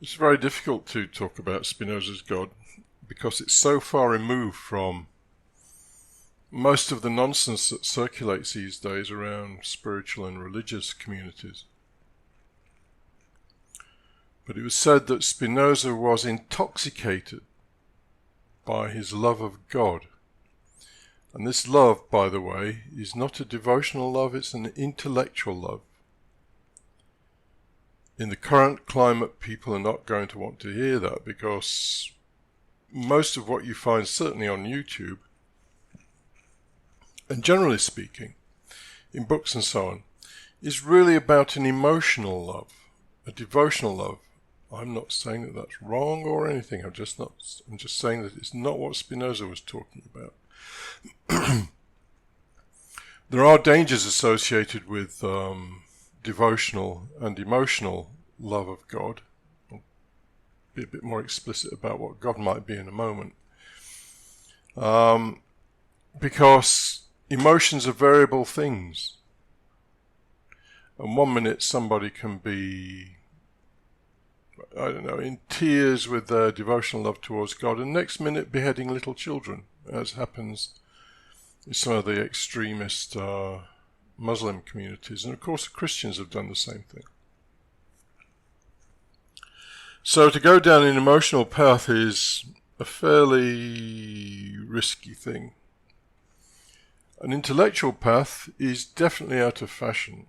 It's very difficult to talk about Spinoza's God because it's so far removed from most of the nonsense that circulates these days around spiritual and religious communities. But it was said that Spinoza was intoxicated by his love of God. And this love, by the way, is not a devotional love, it's an intellectual love. In the current climate, people are not going to want to hear that because most of what you find, certainly on YouTube, and generally speaking, in books and so on, is really about an emotional love, a devotional love. I'm not saying that that's wrong or anything. I'm just saying that it's not what Spinoza was talking about. There are dangers associated with devotional and emotional love of God. I'll be a bit more explicit about what God might be in a moment. Because emotions are variable things. And 1 minute somebody can be, I don't know, in tears with their devotional love towards God, and next minute beheading little children, as happens in some of the extremist Muslim communities. And of course the Christians have done the same thing. So to go down an emotional path is a fairly risky thing. An intellectual path is definitely out of fashion.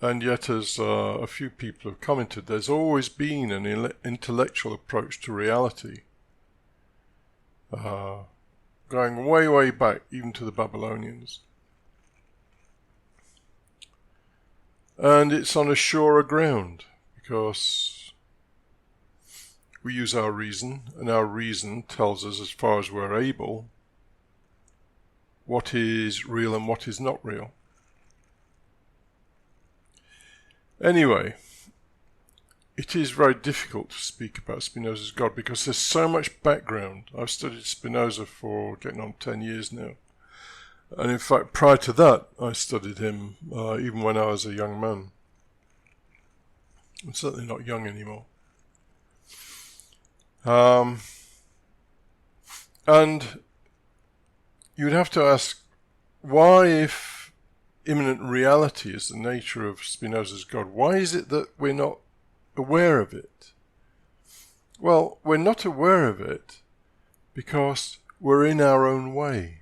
And yet, as a few people have commented, there's always been an intellectual approach to reality. Going way, way back, even to the Babylonians. And it's on a surer ground, because we use our reason, and our reason tells us, as far as we're able, what is real and what is not real. Anyway, it is very difficult to speak about Spinoza's God because there's so much background. I've studied Spinoza for getting on 10 years now. And in fact, prior to that, I studied him even when I was a young man. I'm certainly not young anymore. And you would have to ask, why, if imminent reality is the nature of Spinoza's God, why is it that we're not aware of it? Well, we're not aware of it because we're in our own way.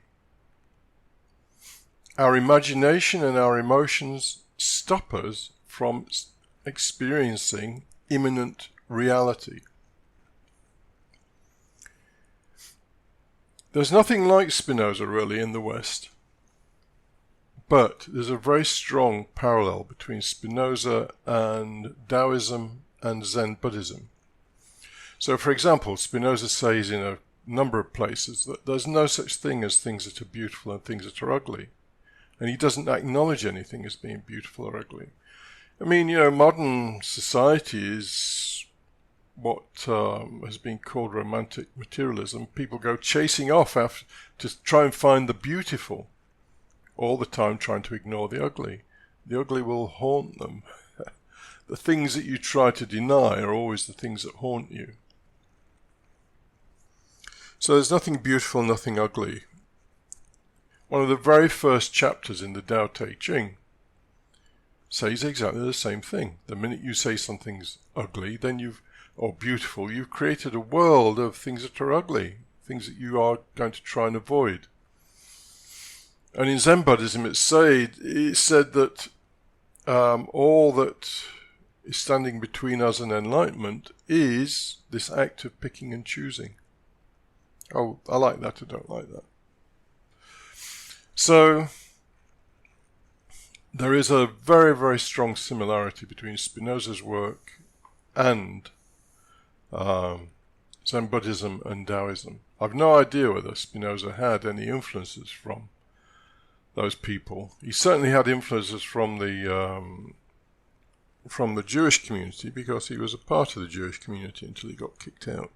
Our imagination and our emotions stop us from experiencing imminent reality. There's nothing like Spinoza really in the West, but there's a very strong parallel between Spinoza and Taoism and Zen Buddhism. So, for example, Spinoza says in a number of places that there's no such thing as things that are beautiful and things that are ugly. And he doesn't acknowledge anything as being beautiful or ugly. I mean, modern society is what has been called romantic materialism. People go chasing off after to try and find the beautiful, all the time trying to ignore the ugly. The ugly will haunt them. The things that you try to deny are always the things that haunt you. So there's nothing beautiful, nothing ugly. One of the very first chapters in the Tao Te Ching says exactly the same thing. The minute you say something's ugly, then or beautiful, you've created a world of things that are ugly, things that you are going to try and avoid. And in Zen Buddhism it said that all that is standing between us and enlightenment is this act of picking and choosing. Oh, I like that, I don't like that. So there is a very, very strong similarity between Spinoza's work and Zen Buddhism and Taoism. I've no idea whether Spinoza had any influences from those people. He certainly had influences from the Jewish community, because he was a part of the Jewish community until he got kicked out.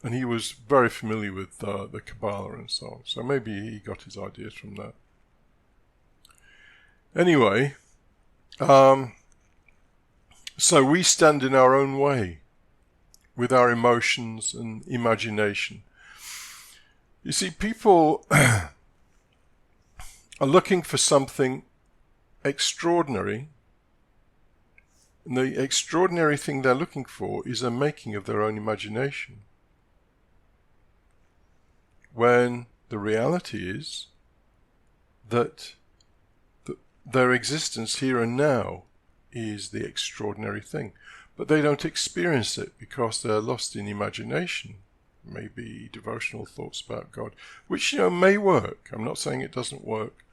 And he was very familiar with the Kabbalah and so on. So maybe he got his ideas from that. Anyway, So we stand in our own way with our emotions and imagination. You see, people are looking for something extraordinary, and the extraordinary thing they're looking for is a making of their own imagination, when the reality is that their existence here and now is the extraordinary thing. But they don't experience it because they're lost in imagination, maybe devotional thoughts about God, which, may work. I'm not saying it doesn't work,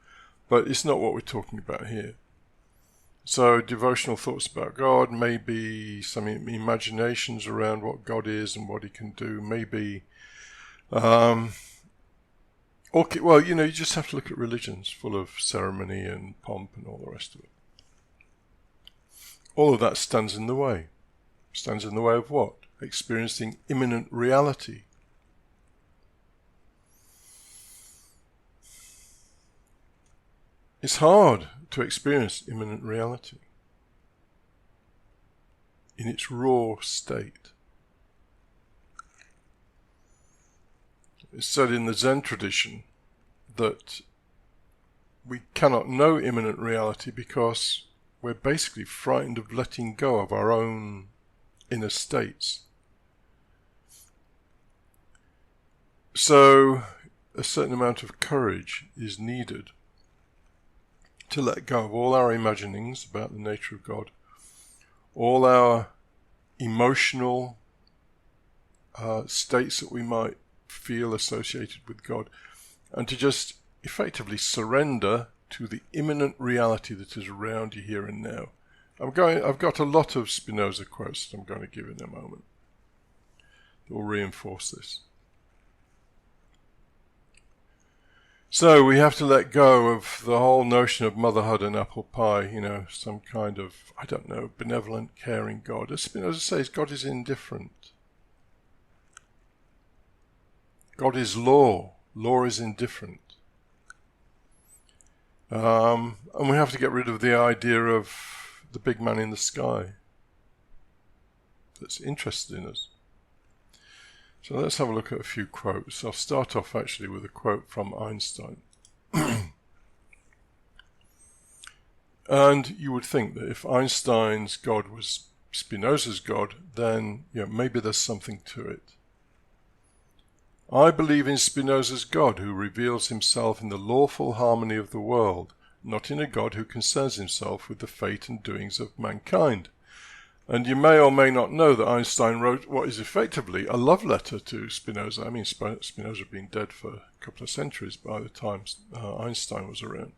but it's not what we're talking about here. So devotional thoughts about God, maybe some imaginations around what God is and what he can do, maybe okay, well, you just have to look at religions full of ceremony and pomp and all the rest of it. All of that stands in the way. Stands in the way of what? Experiencing imminent reality. It's hard to experience imminent reality in its raw state. It's said in the Zen tradition that we cannot know imminent reality because we're basically frightened of letting go of our own inner states. So a certain amount of courage is needed to let go of all our imaginings about the nature of God, all our emotional states that we might feel associated with God, and to just effectively surrender to the imminent reality that is around you here and now. I've got a lot of Spinoza quotes that I'm going to give in a moment that will reinforce this. So we have to let go of the whole notion of motherhood and apple pie, some kind of, benevolent, caring God. As Spinoza says, God is indifferent. God is law. Law is indifferent. And we have to get rid of the idea of the big man in the sky that's interested in us. So let's have a look at a few quotes. I'll start off actually with a quote from Einstein. And you would think that if Einstein's God was Spinoza's God, then maybe there's something to it. I believe in Spinoza's God, who reveals himself in the lawful harmony of the world, not in a God who concerns himself with the fate and doings of mankind. And you may or may not know that Einstein wrote what is effectively a love letter to Spinoza. I mean, Spinoza had been dead for a couple of centuries by the time Einstein was around.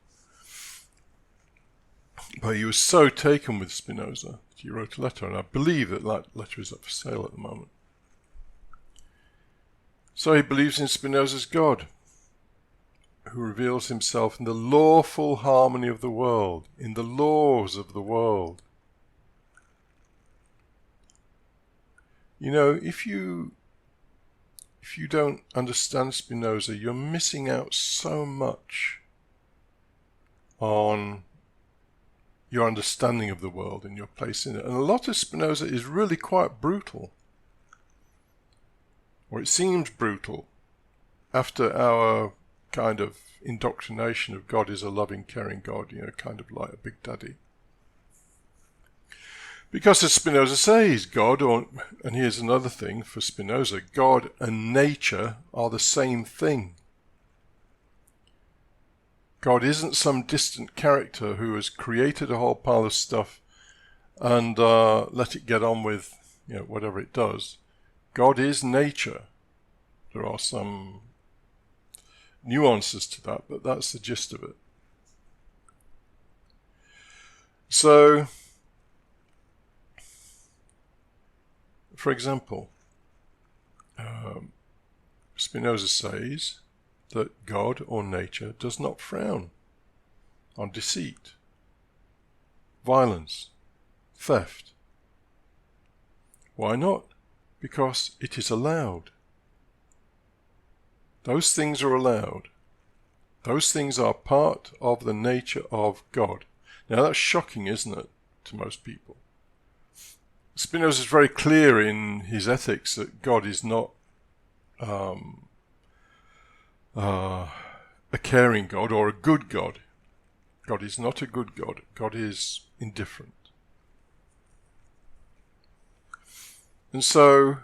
But he was so taken with Spinoza that he wrote a letter, and I believe that letter is up for sale at the moment. So he believes in Spinoza's God, who reveals himself in the lawful harmony of the world, in the laws of the world. If you don't understand Spinoza, you're missing out so much on your understanding of the world and your place in it. And a lot of Spinoza is really quite brutal, or it seems brutal, after our kind of indoctrination of God is a loving, caring God, kind of like a big daddy. Because as Spinoza says, God, and here's another thing for Spinoza, God and nature are the same thing. God isn't some distant character who has created a whole pile of stuff and let it get on with whatever it does. God is nature. There are some nuances to that, but that's the gist of it. So, for example, Spinoza says that God or nature does not frown on deceit, violence, theft. Why not? Because it is allowed. Those things are allowed. Those things are part of the nature of God. Now that's shocking, isn't it, to most people? Spinoza is very clear in his ethics that God is not a caring God or a good God. God is not a good God. God is indifferent. And so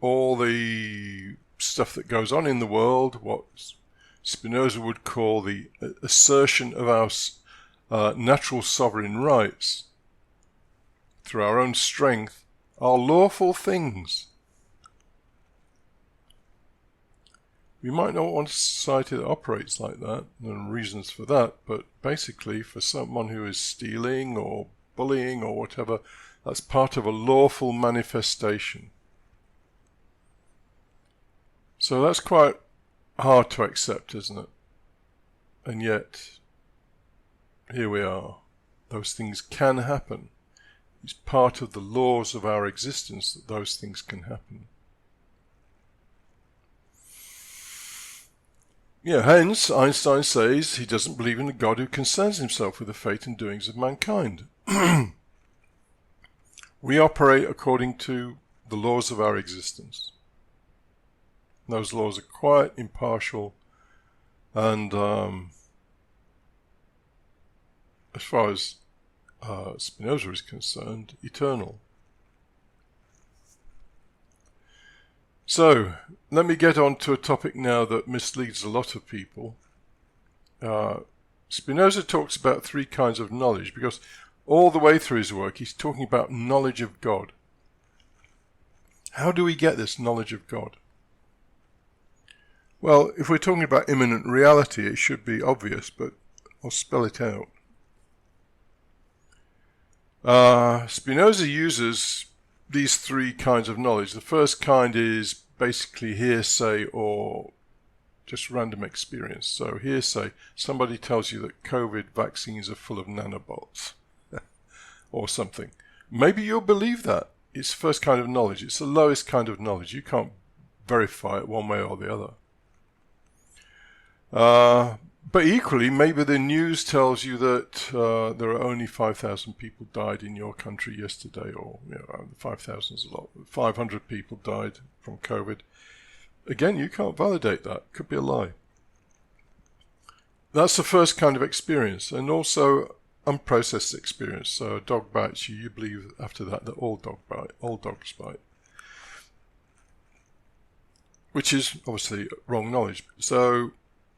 all the stuff that goes on in the world, what Spinoza would call the assertion of our natural sovereign rights through our own strength, are lawful things. We might not want a society that operates like that, and there are reasons for that, but basically for someone who is stealing or bullying or whatever, that's part of a lawful manifestation. So that's quite hard to accept, isn't it? And yet, here we are. Those things can happen. It's part of the laws of our existence that those things can happen. Yeah, hence Einstein says he doesn't believe in a God who concerns himself with the fate and doings of mankind. We operate according to the laws of our existence. Those laws are quite impartial and, as far as Spinoza is concerned, eternal. So, let me get on to a topic now that misleads a lot of people. Spinoza talks about three kinds of knowledge, because all the way through his work he's talking about knowledge of God. How do we get this knowledge of God? Well, if we're talking about imminent reality, it should be obvious, but I'll spell it out. Spinoza uses these three kinds of knowledge. The first kind is basically hearsay or just random experience. So hearsay, somebody tells you that COVID vaccines are full of nanobots or something. Maybe you'll believe that. It's the first kind of knowledge. It's the lowest kind of knowledge. You can't verify it one way or the other. But equally, maybe the news tells you that there are only 5,000 people died in your country yesterday, or 5,000 is a lot. 500 people died from COVID. Again, you can't validate that. Could be a lie. That's the first kind of experience, and also unprocessed experience. So a dog bites you, you believe after that all dogs bite, which is obviously wrong knowledge. So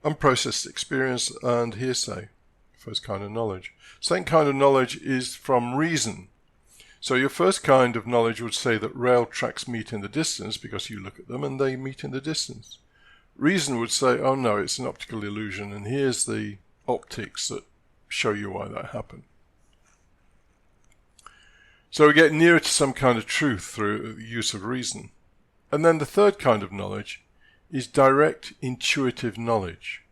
unprocessed experience and hearsay, first kind of knowledge. Second kind of knowledge is from reason. So your first kind of knowledge would say that rail tracks meet in the distance because you look at them and they meet in the distance. Reason would say, oh no, it's an optical illusion, and here's the optics that show you why that happened. So we get nearer to some kind of truth through the use of reason. And then the third kind of knowledge is direct intuitive knowledge.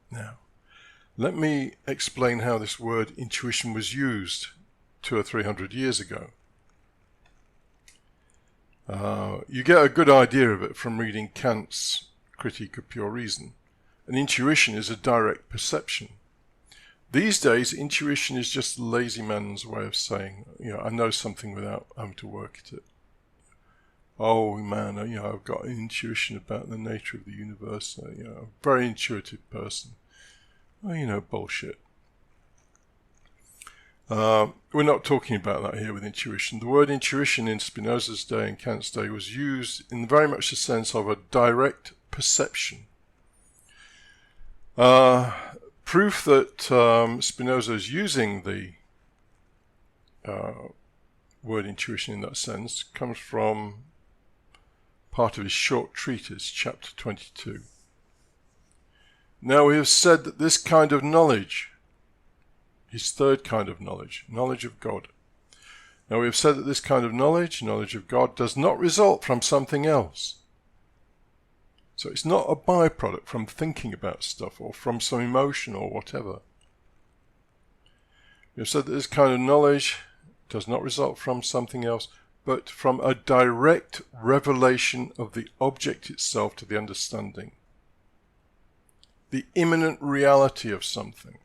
Now, let me explain how this word intuition was used 200 or 300 years ago. You get a good idea of it from reading Kant's Critique of Pure Reason. An intuition is a direct perception. These days, intuition is just a lazy man's way of saying, I know something without having to work at it. Oh man, I've got an intuition about the nature of the universe. A very intuitive person. Well, bullshit. We're not talking about that here with intuition. The word intuition in Spinoza's day and Kant's day was used in very much the sense of a direct perception. Proof that Spinoza is using the word intuition in that sense comes from part of his short treatise, chapter 22. Now we have said that this kind of knowledge, his third kind of knowledge, knowledge of God. Now we have said that this kind of knowledge, knowledge of God, does not result from something else. So it's not a byproduct from thinking about stuff or from some emotion or whatever. We have said that this kind of knowledge does not result from something else, but from a direct revelation of the object itself to the understanding. The imminent reality of something.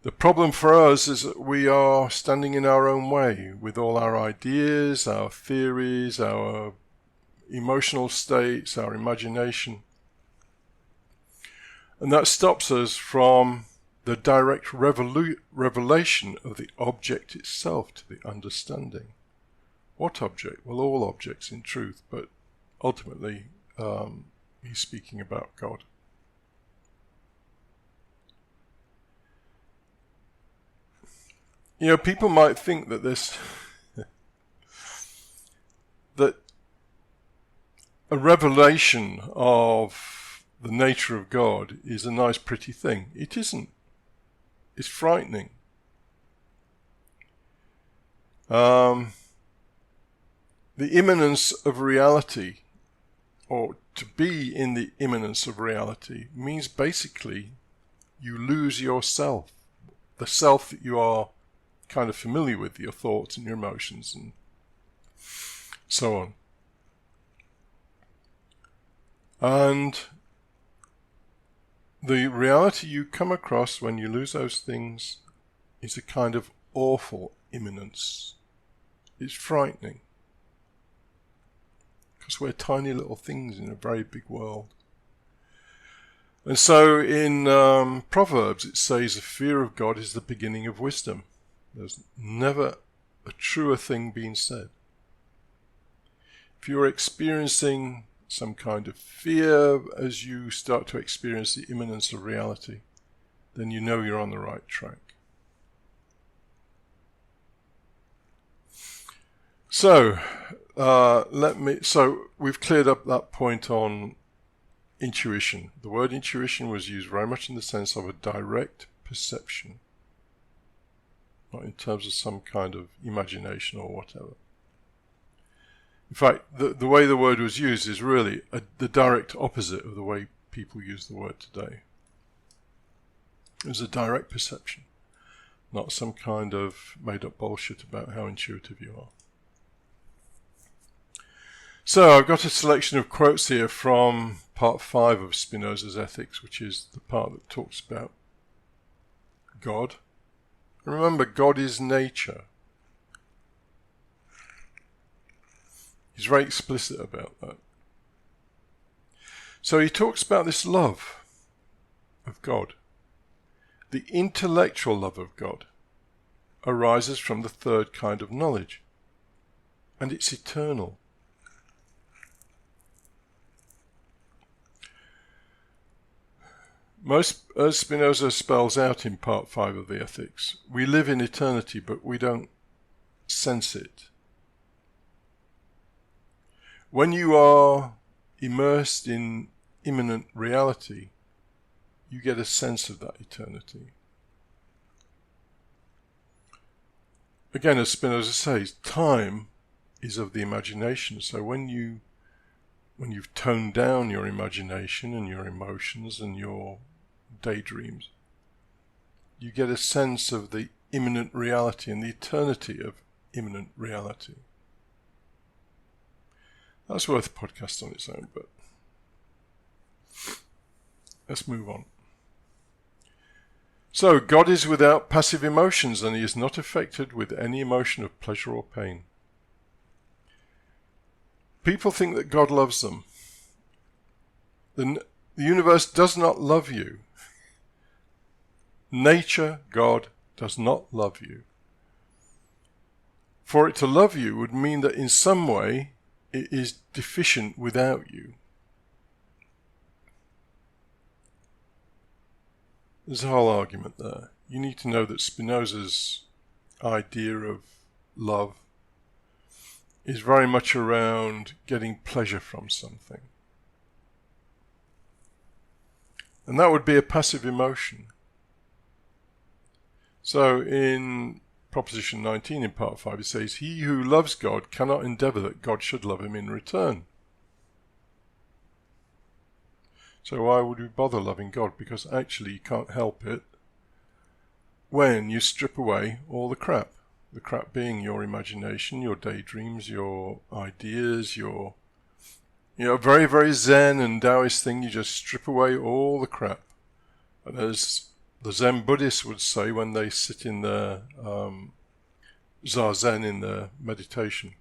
The problem for us is that we are standing in our own way with all our ideas, our theories, our emotional states, our imagination. And that stops us from the direct revelation of the object itself to the understanding. What object? Well, all objects in truth, but ultimately he's speaking about God. You know, people might think that that a revelation of the nature of God is a nice, pretty thing. It isn't. It's frightening. The imminence of reality, or to be in the imminence of reality, means basically you lose yourself, the self that you are kind of familiar with, your thoughts and your emotions and so on. And the reality you come across when you lose those things is a kind of awful imminence. It's frightening. Because we're tiny little things in a very big world. And so in Proverbs it says the fear of God is the beginning of wisdom. There's never a truer thing being said. If you're experiencing some kind of fear as you start to experience the imminence of reality, then you know you're on the right track. So, we've cleared up that point on intuition. The word intuition was used very much in the sense of a direct perception, not in terms of some kind of imagination or whatever. In fact, the way the word was used is really the direct opposite of the way people use the word today. It was a direct perception, not some kind of made-up bullshit about how intuitive you are. So I've got a selection of quotes here from part 5 of Spinoza's Ethics, which is the part that talks about God. Remember, God is nature. He's very explicit about that. So he talks about this love of God. The intellectual love of God arises from the third kind of knowledge, and it's eternal. As Spinoza spells out in part 5 of the Ethics, we live in eternity, but we don't sense it. When you are immersed in imminent reality, you get a sense of that eternity. Again, as Spinoza says, time is of the imagination. So when you've toned down your imagination and your emotions and your daydreams, you get a sense of the imminent reality and the eternity of imminent reality. That's worth a podcast on its own, but let's move on. So, God is without passive emotions, and he is not affected with any emotion of pleasure or pain. People think that God loves them. The universe does not love you. Nature, God, does not love you. For it to love you would mean that in some way it is deficient without you. There's a whole argument there. You need to know that Spinoza's idea of love is very much around getting pleasure from something. And that would be a passive emotion. So in Proposition 19 in part 5 it says, he who loves God cannot endeavour that God should love him in return. So why would we bother loving God? Because actually you can't help it when you strip away all the crap. The crap being your imagination, your daydreams, your ideas, your very, very Zen and Taoist thing. You just strip away all the crap. And as the Zen Buddhists would say when they sit in their zazen, in their meditation.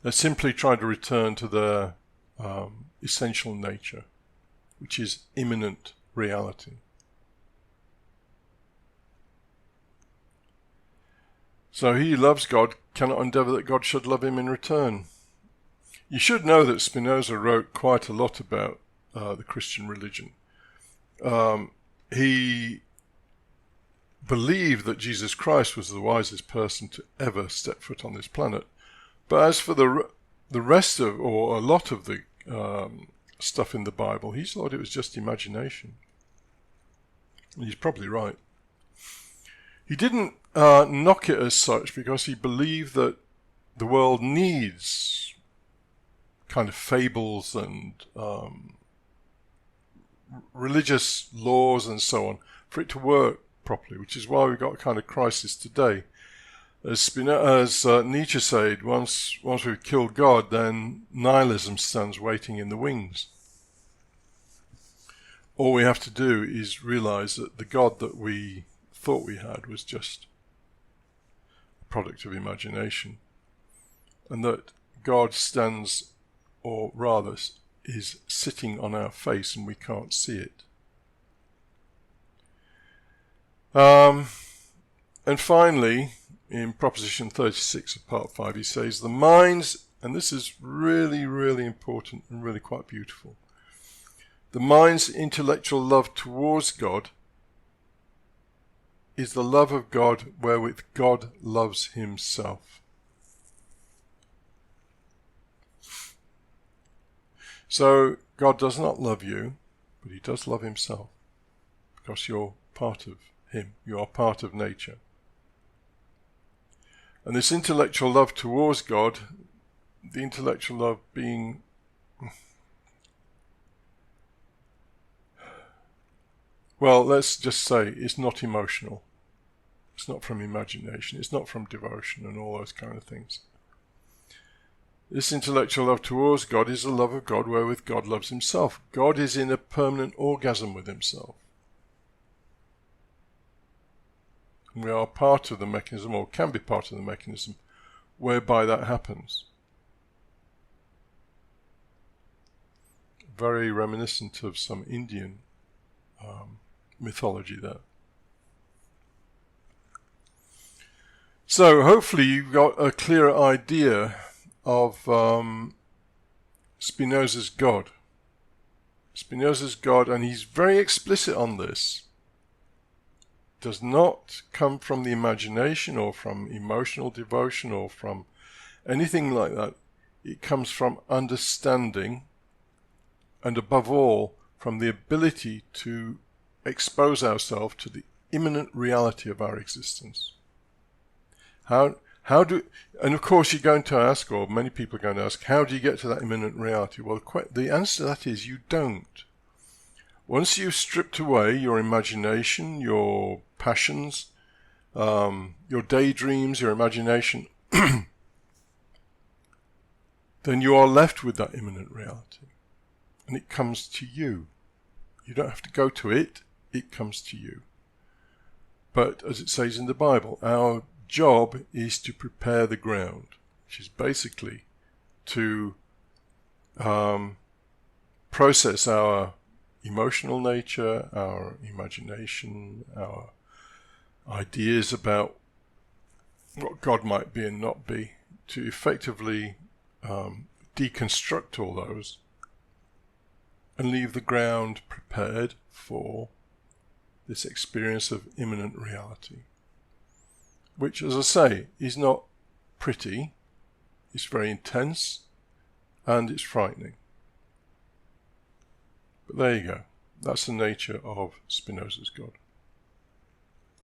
They're simply trying to return to their essential nature, which is imminent reality. So he who loves God cannot endeavour that God should love him in return. You should know that Spinoza wrote quite a lot about the Christian religion. He believed that Jesus Christ was the wisest person to ever step foot on this planet. But as for the rest of, or a lot of the stuff in the Bible, he thought it was just imagination. And he's probably right. He didn't knock it as such because he believed that the world needs kind of fables and religious laws and so on for it to work properly, which is why we've got a kind of crisis today. As Nietzsche said, once we've killed God, then nihilism stands waiting in the wings. All we have to do is realize that the God that we thought we had was just a product of imagination, and that God stands, or rather is sitting on our face and we can't see it. And finally, in Proposition 36 of Part 5, he says, the mind's, and this is really, really important and really quite beautiful, the mind's intellectual love towards God is the love of God wherewith God loves himself. So God does not love you, but he does love himself, because you're part of him, you are part of nature. And this intellectual love towards God, the intellectual love being well, let's just say it's not emotional. It's not from imagination. It's not from devotion and all those kind of things. This intellectual love towards God is the love of God wherewith God loves himself. God is in a permanent orgasm with himself. And we are part of the mechanism, or can be part of the mechanism, whereby that happens. Very reminiscent of some Indian mythology there. So hopefully you've got a clearer idea of Spinoza's God. Spinoza's God, and he's very explicit on this, does not come from the imagination or from emotional devotion or from anything like that. It comes from understanding, and above all, from the ability to expose ourselves to the imminent reality of our existence. And of course you're going to ask, or many people are going to ask, how do you get to that imminent reality? Well, the answer to that is you don't. Once you've stripped away your imagination, your passions, your daydreams, your imagination, then you are left with that imminent reality. And it comes to you. You don't have to go to it, it comes to you. But as it says in the Bible, our job is to prepare the ground, which is basically to process our emotional nature, our imagination, our ideas about what God might be and not be, to effectively deconstruct all those and leave the ground prepared for this experience of imminent reality, which, as I say, is not pretty, it's very intense, and it's frightening. But there you go. That's the nature of Spinoza's God.